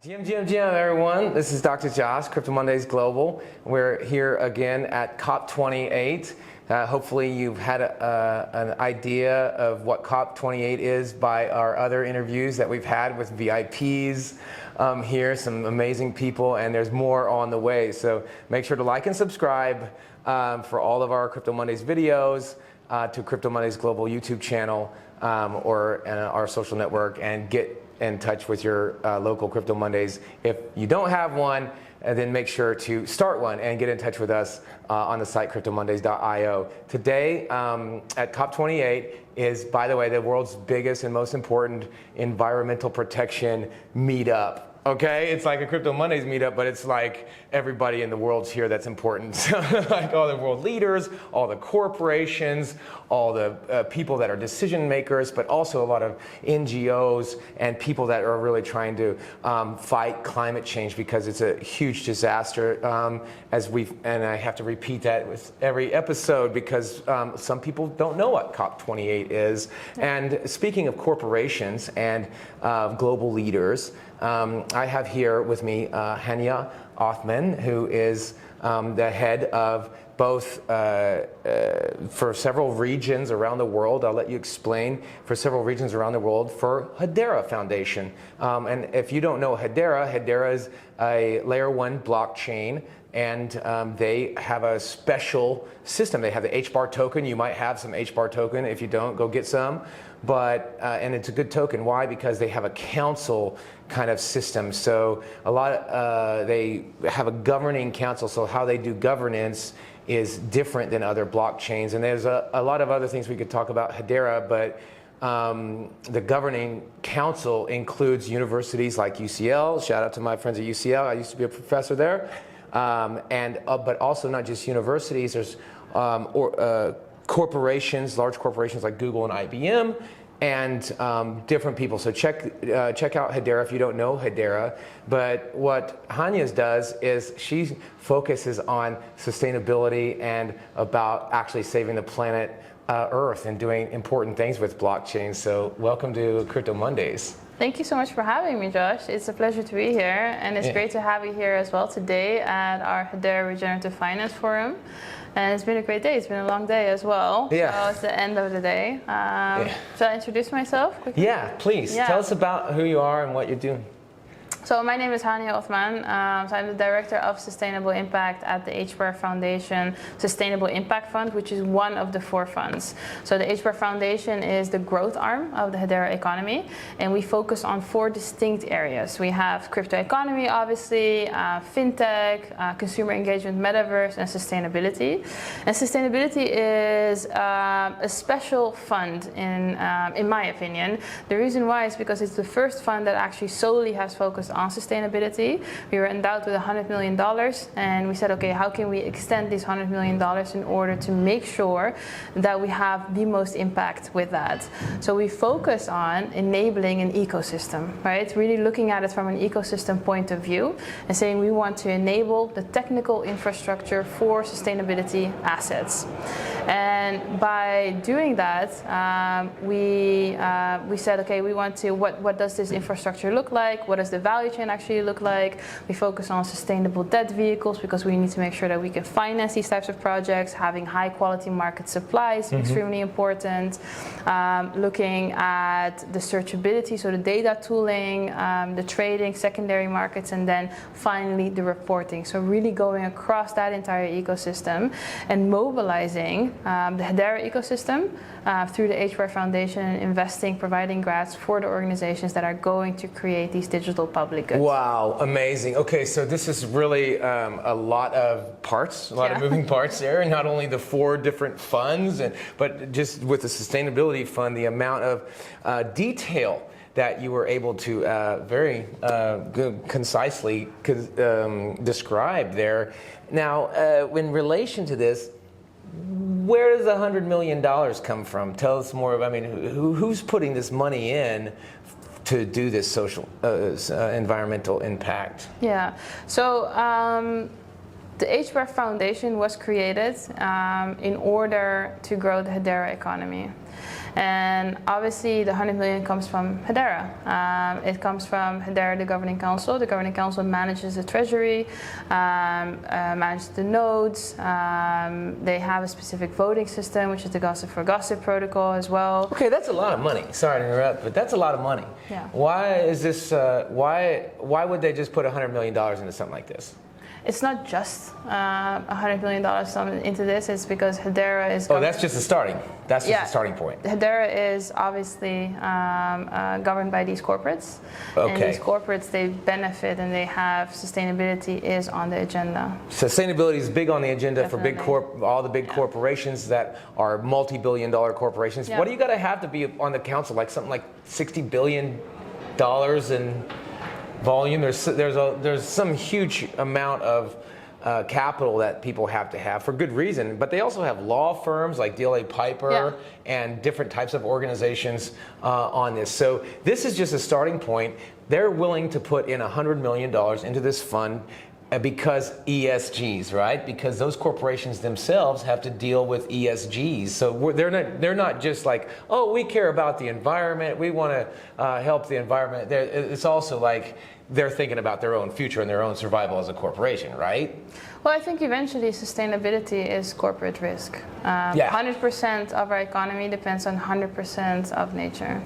GM, everyone. This is Dr. Josh, Crypto Mondays Global. We're here again at COP28. Hopefully you've had an idea of what COP28 is by our other interviews that we've had with VIPs here, some amazing people, and there's more on the way. So make sure to like and subscribe for all of our Crypto Mondays videos to Crypto Mondays Global YouTube channel or our social network, and get in touch with your local Crypto Mondays. If you don't have one, then make sure to start one and get in touch with us on the site cryptomondays.io. Today at COP28 is, by the way, the world's biggest and most important environmental protection meetup. Okay, it's like a Crypto Mondays meetup, but it's like everybody in the world's here that's important. So like all the world leaders, all the corporations, all the people that are decision makers, but also a lot of NGOs and people that are really trying to fight climate change, because it's a huge disaster. And I have to repeat that with every episode because some people don't know what COP28 is. And speaking of corporations and global leaders, I have here with me Hania, Othman, who is the head of both for several regions around the world. I'll let you explain, for several regions around the world for HBAR Foundation. And if you don't know HBAR is a layer 1 blockchain, and they have a special system. They have the HBAR token. You might have some HBAR token. If you don't, go get some. But and it's a good token. Why? Because they have a council kind of system. So they have a governing council. So how they do governance is different than other blockchains. And there's a lot of other things we could talk about HBAR, but the governing council includes universities like UCL. Shout out to my friends at UCL. I used to be a professor there. But also not just universities. There's corporations, large corporations like Google and IBM, and different people. So check out HBAR if you don't know HBAR. But what Hania does is she focuses on sustainability and about actually saving the planet Earth and doing important things with blockchain. So welcome to Crypto Mondays. Thank you so much for having me, Josh. It's a pleasure to be here, and it's great to have you here as well today at our HBAR Regenerative Finance Forum. And it's been a great day. It's been a long day as well. Yeah. So it's the end of the day. Shall I introduce myself quickly? Yeah, please. Yeah. Tell us about who you are and what you're doing. So my name is Hania Othman. So I'm the Director of Sustainable Impact at the HBAR Foundation Sustainable Impact Fund, which is one of the 4 funds. So the HBAR Foundation is the growth arm of the HBAR economy, and we focus on 4 distinct areas. We have crypto economy, obviously, fintech, consumer engagement, metaverse, and sustainability. And sustainability is a special fund in my opinion. The reason why is because it's the first fund that actually solely has focused on sustainability. We were endowed with $100 million, and we said, okay, how can we extend these $100 million in order to make sure that we have the most impact with that? So we focus on enabling an ecosystem, right? Really looking at it from an ecosystem point of view and saying we want to enable the technical infrastructure for sustainability assets. And by doing that, we said, okay, we want to, what does this infrastructure look like? What does the value chain actually look like? We focus on sustainable debt vehicles because we need to make sure that we can finance these types of projects. Having high quality market supply is extremely important. Looking at the searchability, so the data tooling, the trading, secondary markets, and then finally the reporting. So really going across that entire ecosystem and mobilizing the HBAR ecosystem through the HBAR Foundation, and investing, providing grants for the organizations that are going to create these digital public goods. Wow, amazing. Okay, so this is really a lot of parts, a lot of moving parts there, and not only the 4 different funds, but just with the sustainability fund, the amount of detail that you were able to very concisely describe there. Now, in relation to this, where does the $100 million come from? Tell us more. I mean, who's putting this money in to do this social, environmental impact? Yeah. So the HBAR Foundation was created in order to grow the HBAR economy. And obviously the 100 million comes from Hedera. It comes from Hedera, the governing council. The governing council manages the treasury, manages the nodes. They have a specific voting system, which is the gossip for gossip protocol as well. Okay, that's a lot of money. Sorry to interrupt, but that's a lot of money. Yeah. Why is this? Why would they just put $100 million into something like this? It's not just $100 million into this. It's because Hedera is. Oh, that's just the starting. That's just the starting point. Hedera is obviously governed by these corporates. Okay. And these corporates, they benefit and they have sustainability is on the agenda. Sustainability is big on the agenda Definitely. for all the big corporations that are multi-billion-dollar corporations. Yeah. What do you got to have to be on the council? Like something like $60 billion in volume. There's some huge amount of capital that people have to have for good reason, but they also have law firms like DLA Piper and different types of organizations on this. So this is just a starting point. They're willing to put in $100 million into this fund because ESGs, right? Because those corporations themselves have to deal with ESGs. So they're not just like, oh, we care about the environment, we want to help the environment. It's also like they're thinking about their own future and their own survival as a corporation, right? Well, I think eventually sustainability is corporate risk. 100% of our economy depends on 100% of nature.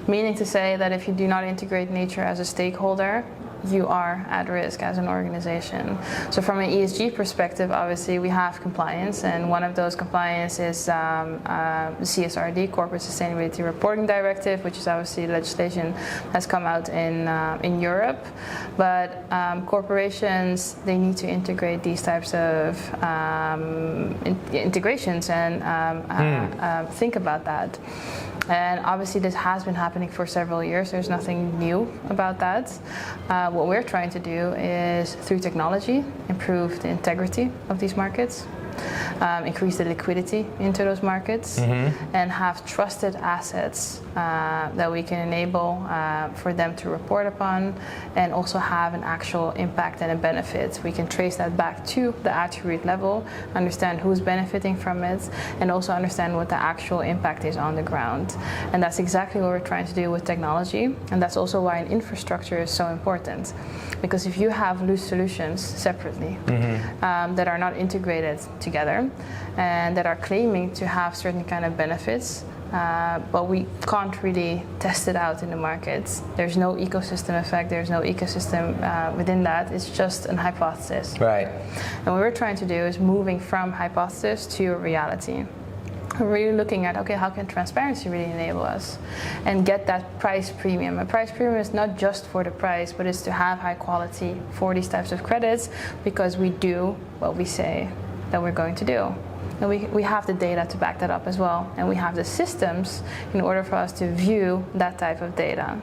Meaning to say that if you do not integrate nature as a stakeholder, you are at risk as an organization. So from an ESG perspective, obviously we have compliance, and one of those compliance is the CSRD, Corporate Sustainability Reporting Directive, which is obviously legislation that's come out in Europe. But corporations, they need to integrate these types of integrations and think about that. And obviously this has been happening for several years. There's nothing new about that. What we're trying to do is, through technology, improve the integrity of these markets, increase the liquidity into those markets, and have trusted assets that we can enable for them to report upon, and also have an actual impact and a benefit. We can trace that back to the attribute level, understand who's benefiting from it, and also understand what the actual impact is on the ground. And that's exactly what we're trying to do with technology, and that's also why an infrastructure is so important. Because if you have loose solutions separately that are not integrated together and that are claiming to have certain kind of benefits, but we can't really test it out in the markets. There's no ecosystem effect, there's no ecosystem within that, it's just an hypothesis. Right. And what we're trying to do is moving from hypothesis to reality. We're really looking at, okay, how can transparency really enable us and get that price premium? A price premium is not just for the price, but it's to have high quality for these types of credits, because we do what we say that we're going to do. And we have the data to back that up as well. And we have the systems in order for us to view that type of data.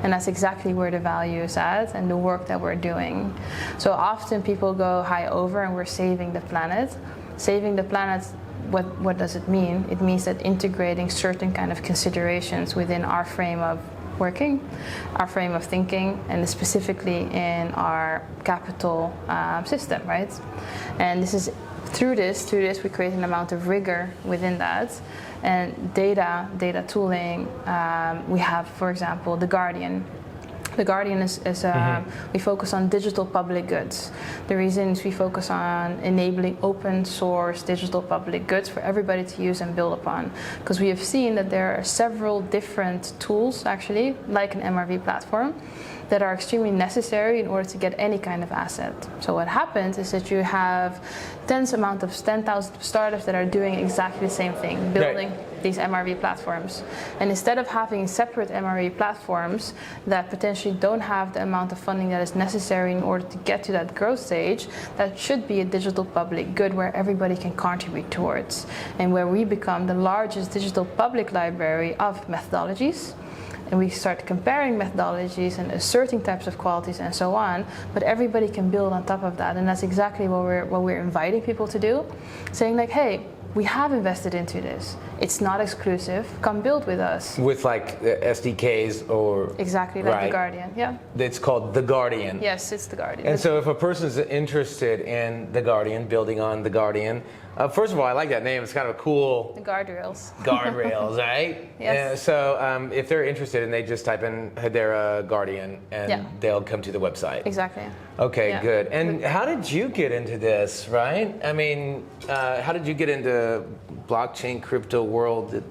And that's exactly where the value is at and the work that we're doing. So often people go high over and we're saving the planet. Saving the planet, what does it mean? It means that integrating certain kind of considerations within our frame of working, our frame of thinking, and specifically in our capital system, right? And this is through this we create an amount of rigor within that. And data tooling, we have, for example, The Guardian. The Guardian is we focus on digital public goods. The reason is we focus on enabling open source digital public goods for everybody to use and build upon. Because we have seen that there are several different tools, actually, like an MRV platform, that are extremely necessary in order to get any kind of asset. So what happens is that you have 10,000 startups that are doing exactly the same thing, building these MRV platforms. And instead of having separate MRV platforms that potentially don't have the amount of funding that is necessary in order to get to that growth stage, that should be a digital public good where everybody can contribute towards, and where we become the largest digital public library of methodologies. And we start comparing methodologies and asserting types of qualities and so on, but everybody can build on top of that. And that's exactly what we're inviting people to do, saying like, hey, we have invested into this. It's not exclusive. Come build with us. With like SDKs or... Exactly, like The Guardian, yeah. It's called The Guardian. Yes, it's The Guardian. And so if a person's interested in The Guardian, building on The Guardian, First of all, I like that name. It's kind of a cool The guardrails. guardrails, right? Yes. So if they're interested, and they just type in Hedera Guardian, and they'll come to the website. Exactly. Okay, Yeah. good. And how did you get into this, right? I mean, how did you get into blockchain crypto world? It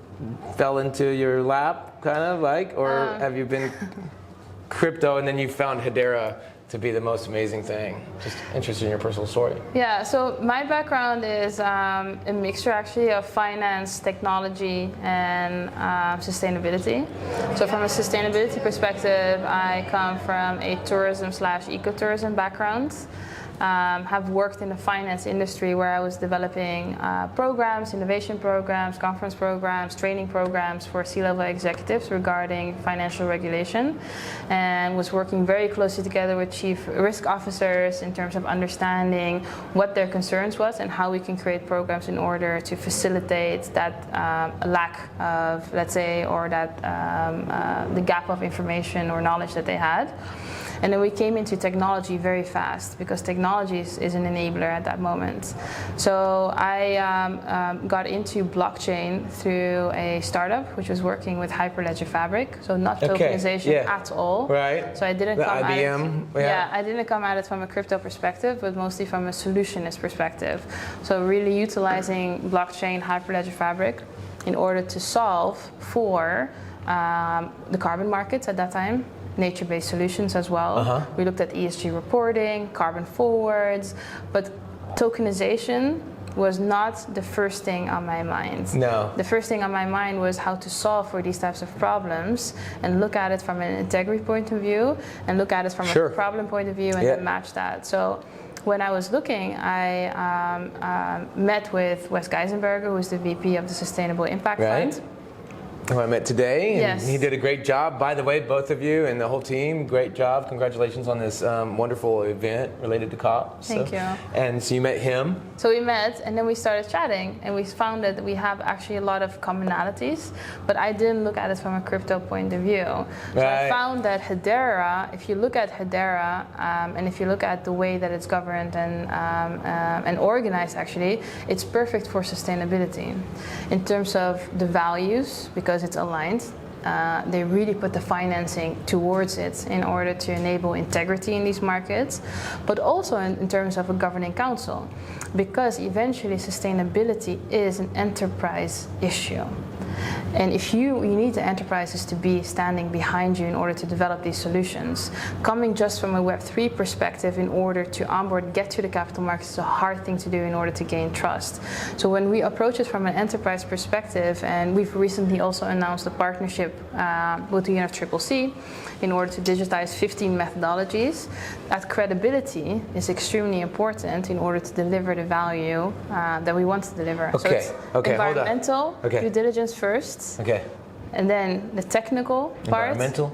fell into your lap, kind of like, or have you been crypto and then you found Hedera to be the most amazing thing? Just interested in your personal story. Yeah, so my background is a mixture actually of finance, technology, and sustainability. So from a sustainability perspective, I come from a tourism/ecotourism background. Have worked in the finance industry where I was developing programs, innovation programs, conference programs, training programs for C-level executives regarding financial regulation, and was working very closely together with chief risk officers in terms of understanding what their concerns was and how we can create programs in order to facilitate that lack of, let's say, or that the gap of information or knowledge that they had. And then we came into technology very fast because technology is an enabler at that moment. So I got into blockchain through a startup which was working with Hyperledger Fabric, so not tokenization at all. Right. So I didn't come IBM. at it. I didn't come at it from a crypto perspective, but mostly from a solutionist perspective. So really utilizing blockchain, Hyperledger Fabric, in order to solve for the carbon markets at that time. Nature-based solutions as well. We looked at ESG reporting, carbon forwards, but tokenization was not the first thing on my mind. No. The first thing on my mind was how to solve for these types of problems and look at it from an integrity point of view and look at it from a problem point of view and then match that. So when I was looking, I met with Wes Geisenberger, who is the VP of the Sustainable Impact Fund. Who I met today, and yes. He did a great job. By the way, both of you and the whole team, great job. Congratulations on this wonderful event related to COP. Thank you. And so you met him. So we met, and then we started chatting, and we found that we have actually a lot of commonalities, but I didn't look at it from a crypto point of view. So I found that Hedera, if you look at Hedera, and if you look at the way that it's governed and organized, actually, it's perfect for sustainability in terms of the values, because it's aligned. They really put the financing towards it in order to enable integrity in these markets, but also in terms of a governing council, because eventually sustainability is an enterprise issue. And if you need the enterprises to be standing behind you in order to develop these solutions. Coming just from a Web3 perspective in order to onboard, get to the capital markets is a hard thing to do in order to gain trust. So when we approach it from an enterprise perspective, and we've recently also announced a partnership with the UNFCCC in order to digitize 15 methodologies, that credibility is extremely important in order to deliver the value that we want to deliver. So it's environmental due diligence first. Okay. And then the technical part. Environmental,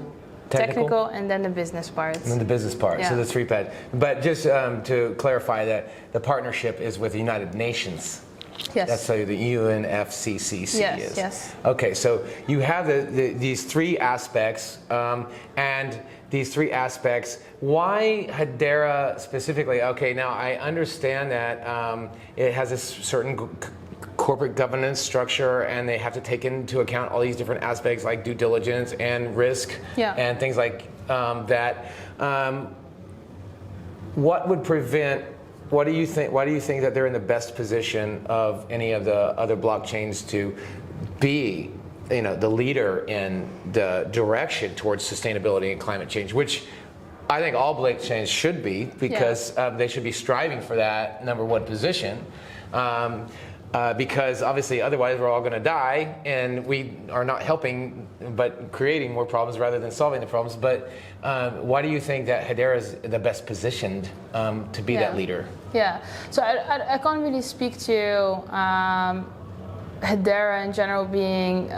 technical, and then the business part. And then the business part. Yeah. So the three pad. But just to clarify that the partnership is with the United Nations. Yes. That's so the UNFCCC is. Yes. Okay, so you have these three aspects, and these three aspects. Why Hedera specifically? Okay, now I understand that it has a certain corporate governance structure, and they have to take into account all these different aspects like due diligence and risk and things like that. What would prevent? What do you think? Why do you think that they're in the best position of any of the other blockchains to be, the leader in the direction towards sustainability and climate change, which I think all blockchains should be, because they should be striving for that number one position. Because obviously otherwise we're all going to die, and we are not helping but creating more problems rather than solving the problems. But why do you think that Hedera is the best positioned to be that leader? Yeah, so I can't really speak to Hedera in general being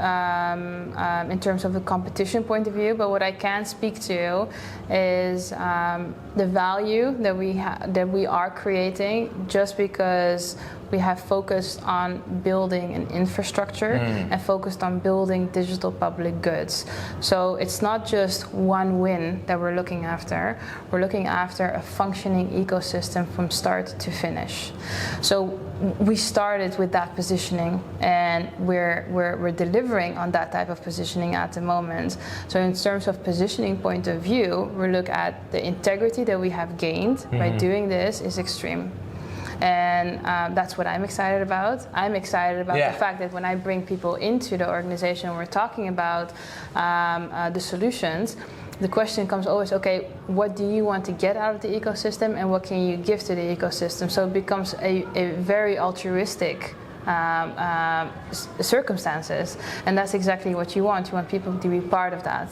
in terms of a competition point of view, but what I can speak to is the value that we are creating, just because we have focused on building an infrastructure and focused on building digital public goods. So it's not just one win that we're looking after. We're looking after a functioning ecosystem from start to finish. So we started with that positioning, and we're delivering on that type of positioning at the moment. So in terms of positioning point of view, we look at the integrity that we have gained by doing this is extreme. And that's what I'm excited about. I'm excited about the fact that when I bring people into the organization, we're talking about the solutions. The question comes always, okay, what do you want to get out of the ecosystem and what can you give to the ecosystem? So it becomes a very altruistic circumstances, and that's exactly what you want. You want people to be part of that,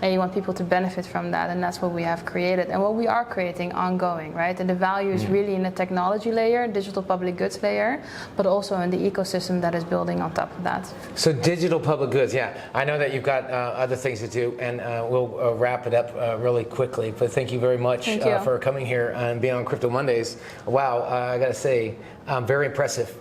and you want people to benefit from that, and that's what we have created and what we are creating ongoing, right? And the value is really in the technology layer, digital public goods layer, but also in the ecosystem that is building on top of that. So digital public goods, yeah. I know that you've got other things to do, and we'll wrap it up really quickly, but thank you very much for coming here and being on Crypto Mondays. Wow, I gotta say, very impressive.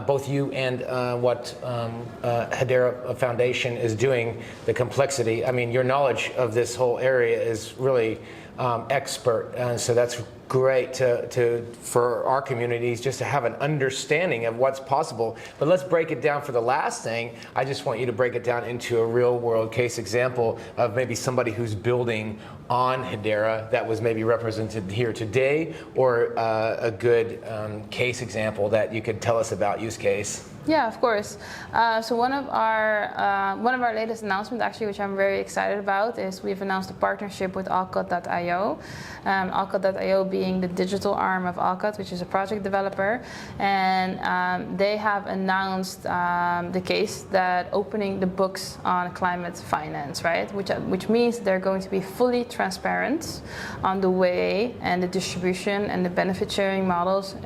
Both you and what Hedera Foundation is doing, the complexity. I mean, your knowledge of this whole area is really expert, and so that's great for our communities just to have an understanding of what's possible. But let's break it down for the last thing. I just want you to break it down into a real world case example of maybe somebody who's building on Hedera that was maybe represented here today, or a good case example that you could tell us about, use case. Yeah, of course. So one of our latest announcements, actually, which I'm very excited about, is we've announced a partnership with Alcott.io. Alcott.io being the digital arm of Alcott, which is a project developer, and they have announced the case that opening the books on climate finance, right? Which means they're going to be fully transparent on the way and the distribution and the benefit sharing models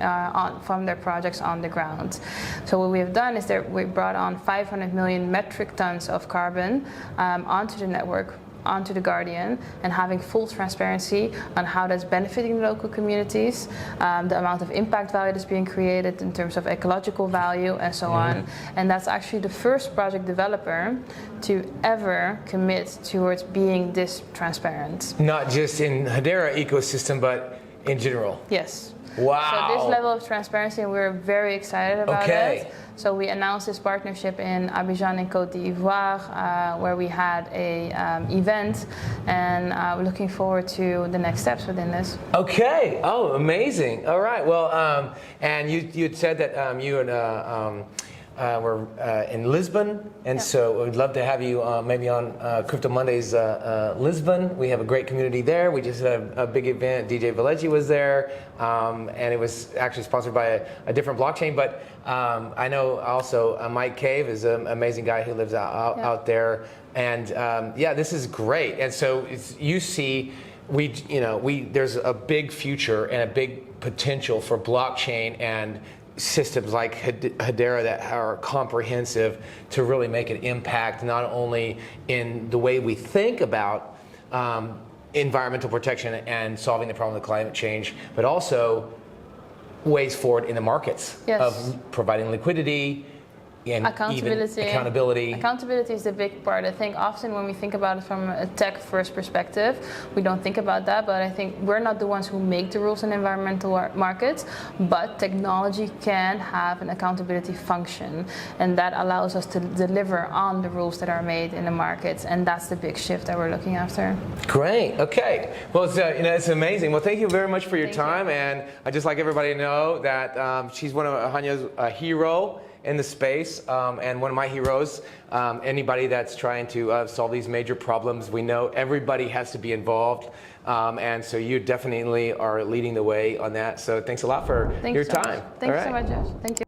from their projects on the ground. So what we have done is that we brought on 500 million metric tons of carbon onto the network, onto the Guardian, and having full transparency on how that's benefiting the local communities, the amount of impact value that's being created in terms of ecological value and so on. And that's actually the first project developer to ever commit towards being this transparent. Not just in Hedera ecosystem, but in general. Yes. Wow. So this level of transparency, and we're very excited about it. So we announced this partnership in Abidjan in Côte d'Ivoire, where we had a event, and we're looking forward to the next steps within this. Okay. Oh, amazing. All right. Well, and you had said that you and we're in Lisbon, and so we'd love to have you maybe on Crypto Mondays Lisbon. We have a great community there. We just had a big event. DJ Villegi was there, and it was actually sponsored by a different blockchain. But I know also Mike Cave is an amazing guy who lives out there, and this is great. And so you see, there's a big future and a big potential for blockchain and systems like Hedera that are comprehensive to really make an impact, not only in the way we think about environmental protection and solving the problem of climate change, but also ways forward in the markets of providing liquidity, and accountability. Accountability is the big part. I think often when we think about it from a tech first perspective, we don't think about that, but I think we're not the ones who make the rules in environmental markets, but technology can have an accountability function, and that allows us to deliver on the rules that are made in the markets, and that's the big shift that we're looking after. Great. Okay. Well, it's amazing. Well, thank you very much for your time, and I'd just like everybody to know that she's one of Hania's hero in the space, and one of my heroes. Anybody that's trying to solve these major problems, we know everybody has to be involved, and so you definitely are leading the way on that. So thanks a lot for your time. Thank you so much, Josh. Thank you.